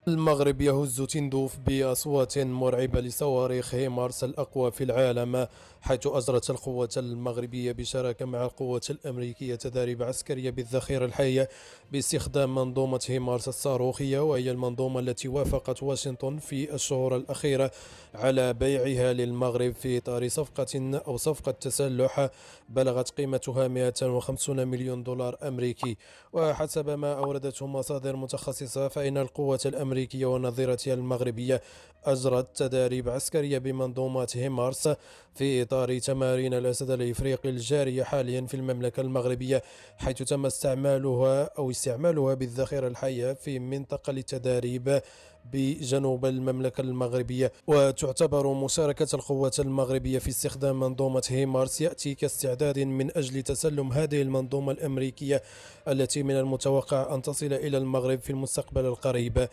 المغرب يهز تندوف بأصوات مرعبة لصواريخ هيمارس الأقوى في العالم، حيث أجرت القوات المغربية بشراكة مع القوات الأمريكية تداريب عسكرية بالذخيرة الحية باستخدام منظومة هيمارس الصاروخية، وهي المنظومة التي وافقت واشنطن في الشهور الأخيرة على بيعها للمغرب في إطار صفقة تسلح بلغت قيمتها 250 مليون دولار أمريكي. وحسب ما أوردته مصادر متخصصة، فإن القوات الأمريكية ونظيرتها المغربية أجرت تداريب عسكرية بمنظومات هيمارس في إطار تمارين الأسد الإفريقي الجارية حاليا في المملكة المغربية، حيث تم استعمالها بالذخيرة الحية في منطقة للتداريب بجنوب المملكة المغربية. وتعتبر مشاركة القوات المغربية في استخدام منظومة هيمارس يأتي كاستعداد من أجل تسلم هذه المنظومة الأمريكية التي من المتوقع أن تصل إلى المغرب في المستقبل القريب.